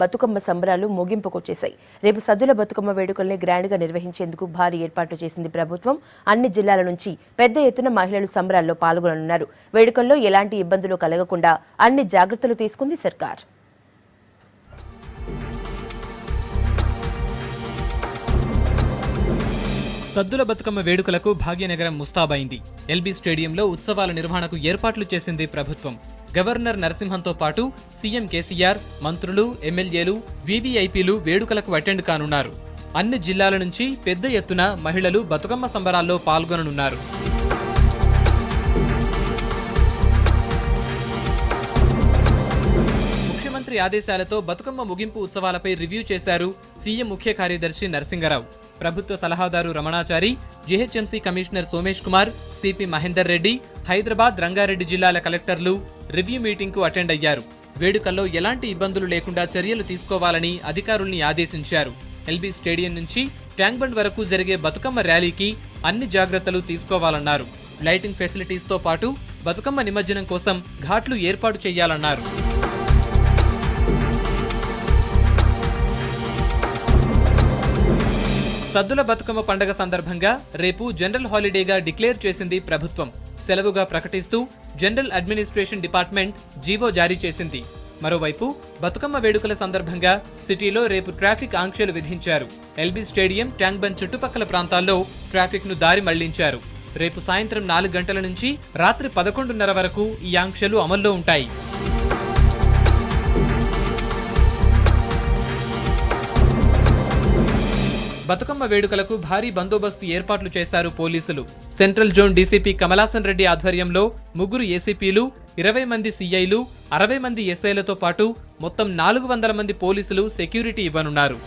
బతుకమ్మ సంబరాలు ముగింపుకొచ్చేశాయి. రేపు సద్దుల బతుకమ్మ వేడుకల్ని గ్రాండ్గా నిర్వహించేందుకు భారీ ఏర్పాట్లు చేసింది ప్రభుత్వం. అన్ని జిల్లాల నుంచి పెద్ద ఎత్తున మహిళలు సంబరాల్లో పాల్గొననున్నారు. వేడుకల్లో ఎలాంటి ఇబ్బందులు కలగకుండా అన్ని జాగ్రత్తలు తీసుకుంది సర్కార్. సద్దుల బతుకమ్మ వేడుకలకు భాగ్యనగరం ముస్తాబైంది. ఎల్బీ స్టేడియంలో ఉత్సవాల నిర్వహణకు ఏర్పాట్లు చేసింది ప్రభుత్వం. గవర్నర్ నరసింహన్తో పాటు సీఎం కేసీఆర్, మంత్రులు, ఎమ్మెల్యేలు, వీవీఐపీలు వేడుకలకు అటెండ్ కానున్నారు. అన్ని జిల్లాల నుంచి పెద్ద ఎత్తున మహిళలు బతుకమ్మ సంబరాల్లో పాల్గొననున్నారు. ముఖ్యమంత్రి ఆదేశాలతో బతుకమ్మ ముగింపు ఉత్సవాలపై రివ్యూ చేశారు సీఎం ముఖ్య కార్యదర్శి నరసింగరావు. ప్రభుత్వ సలహాదారు Ramanachari, GHMC commissioner Somesh Kumar, CP Mahender Reddy, Hyderabad, Rangareddy జిల్లాల కలెక్టర్లు రివ్యూ మీటింగ్ కు అటెండ్ అయ్యారు. వేడుకల్లో ఎలాంటి ఇబ్బందులు లేకుండా చర్యలు తీసుకోవాలని అధికారుల్ని ఆదేశించారు. ఎల్బీ స్టేడియం నుంచి ట్యాంక్ బండ్ వరకు జరిగే బతుకమ్మ ర్యాలీకి అన్ని జాగ్రత్తలు తీసుకోవాలన్నారు. లైటింగ్ ఫెసిలిటీస్ తో పాటు బతుకమ్మ నిమజ్జనం కోసం ఘాట్లు ఏర్పాటు చేయాలన్నారు. సద్దుల బతుకమ్మ పండుగ సందర్భంగా రేపు జనరల్ హాలిడేగా డిక్లేర్ చేసింది ప్రభుత్వం. సెలవుగా ప్రకటిస్తూ జనరల్ అడ్మినిస్ట్రేషన్ డిపార్ట్మెంట్ జీవో జారీ చేసింది. మరోవైపు బతుకమ్మ వేడుకల సందర్భంగా సిటీలో రేపు ట్రాఫిక్ ఆంక్షలు విధించారు. ఎల్బీ స్టేడియం, ట్యాంక్ బండ్ చుట్టుపక్కల ప్రాంతాల్లో ట్రాఫిక్ ను దారి మళ్లించారు. రేపు సాయంత్రం 4 గంటల నుంచి రాత్రి 11:30 వరకు ఈ ఆంక్షలు అమల్లో ఉంటాయి. బతుకమ్మ వేడుకలకు భారీ బందోబస్తు ఏర్పాట్లు చేశారు పోలీసులు. Central zone DCP Kamalasan Reddy ఆధ్వర్యంలో 3 ఏసీపీలు, 20 మంది సీఐలు, 60 మంది ఎస్ఐలతో పాటు మొత్తం 400 మంది పోలీసులు సెక్యూరిటీ ఇవ్వనున్నారు.